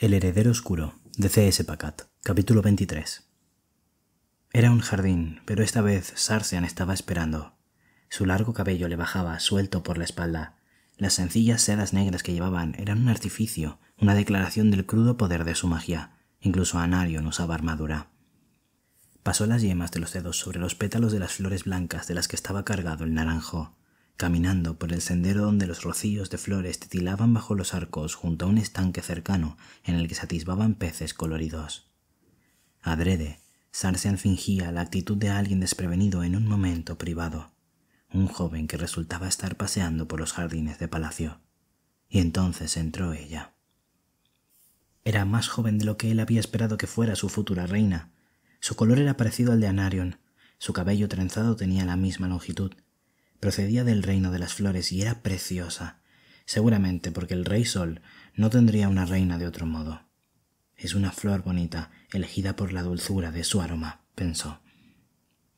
El heredero oscuro, de C.S. Pacat, capítulo 23. Era un jardín, pero esta vez Sarsian estaba esperando. Su largo cabello le bajaba suelto por la espalda. Las sencillas sedas negras que llevaban eran un artificio, una declaración del crudo poder de su magia. Incluso Anarion usaba armadura. Pasó las yemas de los dedos sobre los pétalos de las flores blancas de las que estaba cargado el naranjo, caminando por el sendero donde los rocíos de flores titilaban bajo los arcos junto a un estanque cercano en el que se atisbaban peces coloridos. Adrede, Sarsian fingía la actitud de alguien desprevenido en un momento privado, un joven que resultaba estar paseando por los jardines de palacio. Y entonces entró ella. Era más joven de lo que él había esperado que fuera su futura reina. Su color era parecido al de Anarion, su cabello trenzado tenía la misma longitud. Procedía del reino de las flores y era preciosa, seguramente porque el rey Sol no tendría una reina de otro modo. Es una flor bonita, elegida por la dulzura de su aroma, pensó.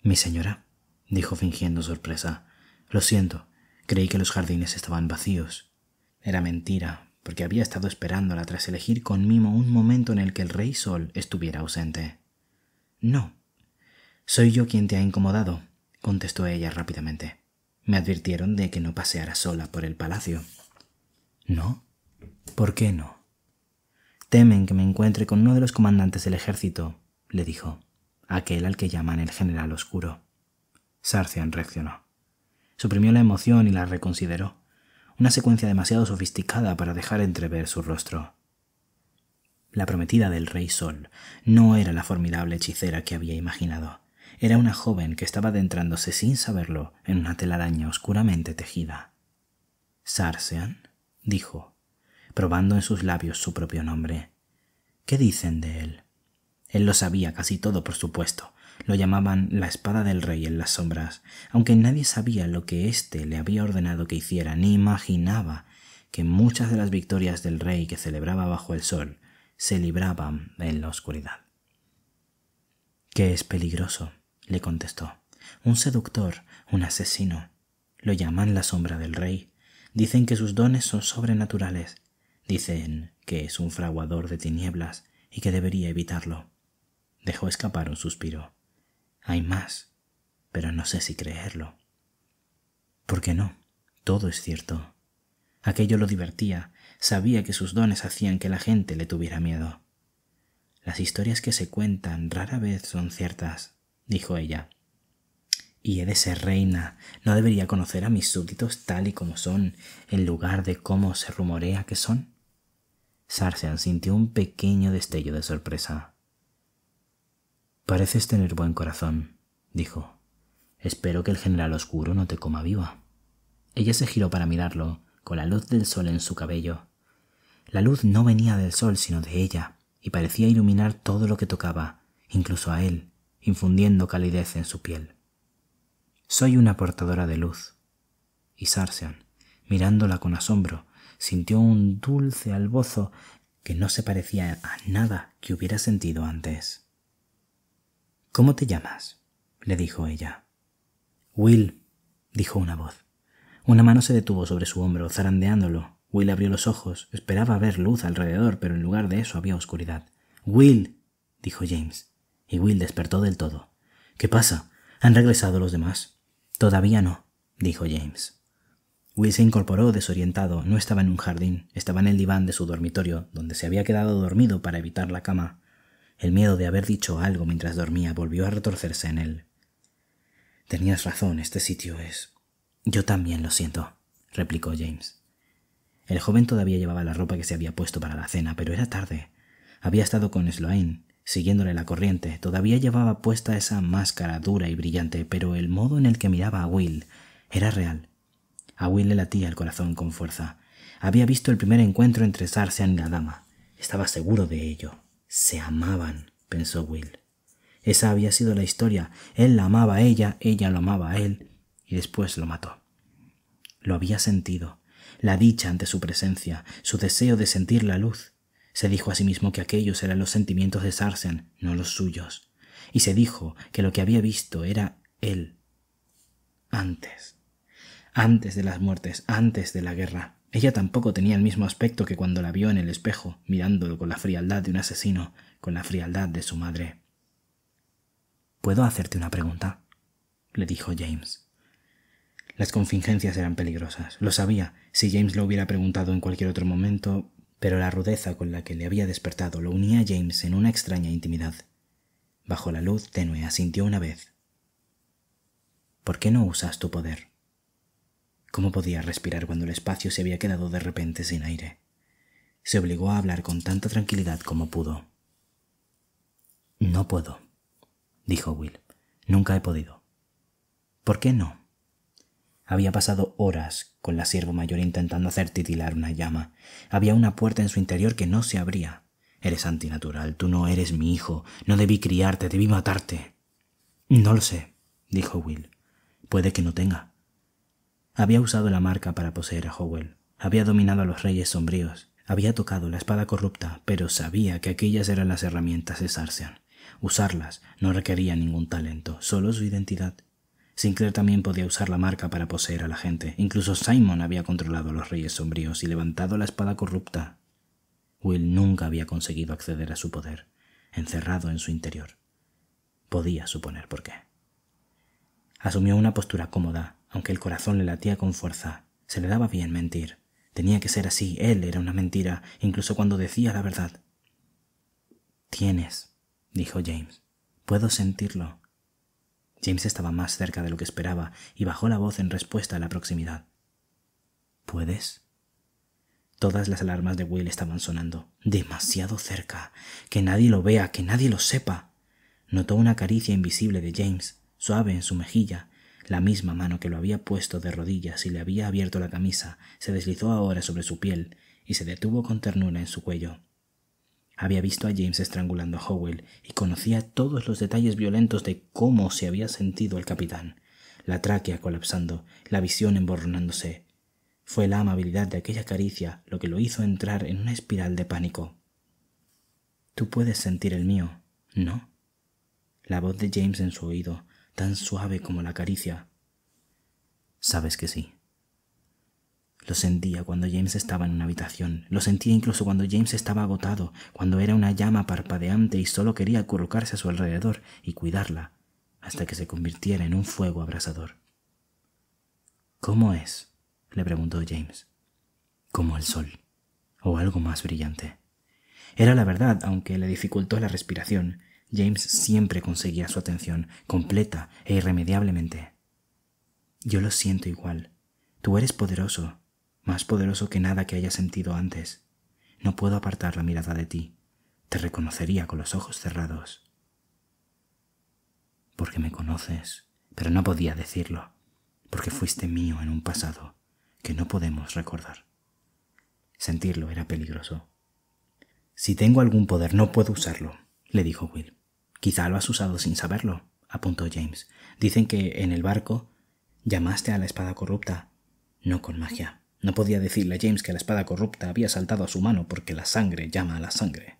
«Mi señora», dijo fingiendo sorpresa. «Lo siento, creí que los jardines estaban vacíos». Era mentira, porque había estado esperándola tras elegir con mimo un momento en el que el rey Sol estuviera ausente. «No, soy yo quien te ha incomodado», contestó ella rápidamente. «Me advirtieron de que no paseara sola por el palacio». «¿No? ¿Por qué no?» «Temen que me encuentre con uno de los comandantes del ejército», le dijo, «aquel al que llaman el general oscuro». Sarsian reaccionó. Suprimió la emoción y la reconsideró, una secuencia demasiado sofisticada para dejar entrever su rostro. La prometida del rey Sol no era la formidable hechicera que había imaginado. Era una joven que estaba adentrándose sin saberlo en una telaraña oscuramente tejida. «¿Sarsian?», dijo, probando en sus labios su propio nombre. «¿Qué dicen de él?» Él lo sabía casi todo, por supuesto. Lo llamaban la espada del rey en las sombras, aunque nadie sabía lo que éste le había ordenado que hiciera, ni imaginaba que muchas de las victorias del rey que celebraba bajo el sol se libraban en la oscuridad. «¿Qué es peligroso?», le contestó. «Un seductor, un asesino. Lo llaman la sombra del rey. Dicen que sus dones son sobrenaturales. Dicen que es un fraguador de tinieblas y que debería evitarlo». Dejó escapar un suspiro. «Hay más, pero no sé si creerlo». «¿Por qué no? Todo es cierto». Aquello lo divertía. Sabía que sus dones hacían que la gente le tuviera miedo. «Las historias que se cuentan rara vez son ciertas», dijo ella. «Y he de ser reina. ¿No debería conocer a mis súbditos tal y como son, en lugar de cómo se rumorea que son?» Sarsian sintió un pequeño destello de sorpresa. «Pareces tener buen corazón», dijo. «Espero que el general oscuro no te coma viva». Ella se giró para mirarlo, con la luz del sol en su cabello. La luz no venía del sol, sino de ella, y parecía iluminar todo lo que tocaba, incluso a él, infundiendo calidez en su piel. «Soy una portadora de luz». Y Sarsian, mirándola con asombro, sintió un dulce albozo que no se parecía a nada que hubiera sentido antes. «¿Cómo te llamas?», le dijo ella. «Will», dijo una voz. Una mano se detuvo sobre su hombro, zarandeándolo. Will abrió los ojos, esperaba ver luz alrededor, pero en lugar de eso había oscuridad. «Will», dijo James, y Will despertó del todo. «¿Qué pasa? ¿Han regresado los demás?» «Todavía no», dijo James. Will se incorporó desorientado. No estaba en un jardín, estaba en el diván de su dormitorio, donde se había quedado dormido para evitar la cama. El miedo de haber dicho algo mientras dormía volvió a retorcerse en él. «Tenías razón, este sitio es...» «Yo también lo siento», replicó James. El joven todavía llevaba la ropa que se había puesto para la cena, pero era tarde. Había estado con Sloane, siguiéndole la corriente. Todavía llevaba puesta esa máscara dura y brillante, pero el modo en el que miraba a Will era real. A Will le latía el corazón con fuerza. Había visto el primer encuentro entre Sarsian y la dama. Estaba seguro de ello. Se amaban, pensó Will. Esa había sido la historia. Él la amaba a ella lo amaba a él, y después lo mató. Lo había sentido. La dicha ante su presencia, su deseo de sentir la luz. Se dijo a sí mismo que aquellos eran los sentimientos de Sarsian, no los suyos. Y se dijo que lo que había visto era él. Antes de las muertes, antes de la guerra. Ella tampoco tenía el mismo aspecto que cuando la vio en el espejo, mirándolo con la frialdad de un asesino, con la frialdad de su madre. «¿Puedo hacerte una pregunta?», le dijo James. Las contingencias eran peligrosas, lo sabía, si James lo hubiera preguntado en cualquier otro momento, pero la rudeza con la que le había despertado lo unía a James en una extraña intimidad. Bajo la luz tenue asintió una vez. «¿Por qué no usas tu poder?». ¿Cómo podía respirar cuando el espacio se había quedado de repente sin aire? Se obligó a hablar con tanta tranquilidad como pudo. «No puedo», dijo Will. «Nunca he podido». «¿Por qué no?». Había pasado horas con la siervo mayor intentando hacer titilar una llama. Había una puerta en su interior que no se abría. «Eres antinatural, tú no eres mi hijo. No debí criarte, debí matarte». «No lo sé», dijo Will. «Puede que no tenga». Había usado la marca para poseer a Howell. Había dominado a los reyes sombríos. Había tocado la espada corrupta, pero sabía que aquellas eran las herramientas de Sarsian. Usarlas no requería ningún talento, solo su identidad. Sinclair también podía usar la marca para poseer a la gente. Incluso Simon había controlado a los reyes sombríos y levantado la espada corrupta. Will nunca había conseguido acceder a su poder, encerrado en su interior. Podía suponer por qué. Asumió una postura cómoda, aunque el corazón le latía con fuerza. Se le daba bien mentir. Tenía que ser así. Él era una mentira, incluso cuando decía la verdad. «Tienes», dijo James. «Puedo sentirlo». James estaba más cerca de lo que esperaba y bajó la voz en respuesta a la proximidad. «¿Puedes?». Todas las alarmas de Will estaban sonando. Demasiado cerca. Que nadie lo vea, que nadie lo sepa. Notó una caricia invisible de James, suave en su mejilla. La misma mano que lo había puesto de rodillas y le había abierto la camisa se deslizó ahora sobre su piel y se detuvo con ternura en su cuello. Había visto a James estrangulando a Howell y conocía todos los detalles violentos de cómo se había sentido el capitán. La tráquea colapsando, la visión emborronándose. Fue la amabilidad de aquella caricia lo que lo hizo entrar en una espiral de pánico. «Tú puedes sentir el mío, ¿no?». La voz de James en su oído, tan suave como la caricia. «Sabes que sí». Lo sentía cuando James estaba en una habitación. Lo sentía incluso cuando James estaba agotado, cuando era una llama parpadeante y solo quería acurrucarse a su alrededor y cuidarla, hasta que se convirtiera en un fuego abrasador. «¿Cómo es?», le preguntó James. «Como el sol, o algo más brillante». Era la verdad, aunque le dificultó la respiración. James siempre conseguía su atención, completa e irremediablemente. «Yo lo siento igual. Tú eres poderoso, más poderoso que nada que haya sentido antes. No puedo apartar la mirada de ti. Te reconocería con los ojos cerrados». «Porque me conoces», pero no podía decirlo, porque fuiste mío en un pasado que no podemos recordar. Sentirlo era peligroso. «Si tengo algún poder, no puedo usarlo», le dijo Will. «Quizá lo has usado sin saberlo», apuntó James. «Dicen que en el barco llamaste a la espada corrupta». «No con magia». No podía decirle a James que la espada corrupta había saltado a su mano porque la sangre llama a la sangre.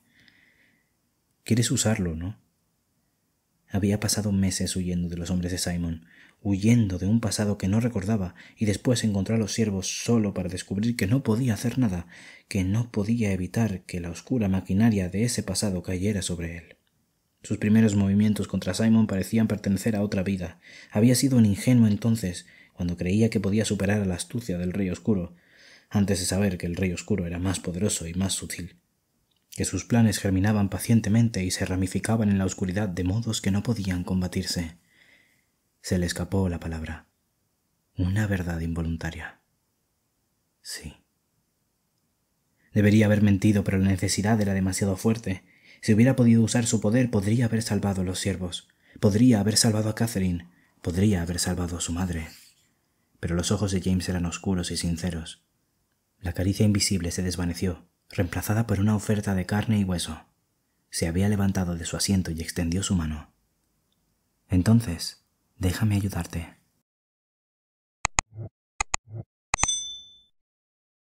«Quieres usarlo, ¿no?». Había pasado meses huyendo de los hombres de Simon, huyendo de un pasado que no recordaba, y después encontró a los siervos solo para descubrir que no podía hacer nada, que no podía evitar que la oscura maquinaria de ese pasado cayera sobre él. Sus primeros movimientos contra Simon parecían pertenecer a otra vida. Había sido un ingenuo entonces, cuando creía que podía superar a la astucia del Rey Oscuro, antes de saber que el Rey Oscuro era más poderoso y más sutil, que sus planes germinaban pacientemente y se ramificaban en la oscuridad de modos que no podían combatirse. Se le escapó la palabra. Una verdad involuntaria. Sí. Debería haber mentido, pero la necesidad era demasiado fuerte. Si hubiera podido usar su poder, podría haber salvado a los siervos. Podría haber salvado a Catherine. Podría haber salvado a su madre. Pero los ojos de James eran oscuros y sinceros. La caricia invisible se desvaneció, reemplazada por una oferta de carne y hueso. Se había levantado de su asiento y extendió su mano. «Entonces, déjame ayudarte».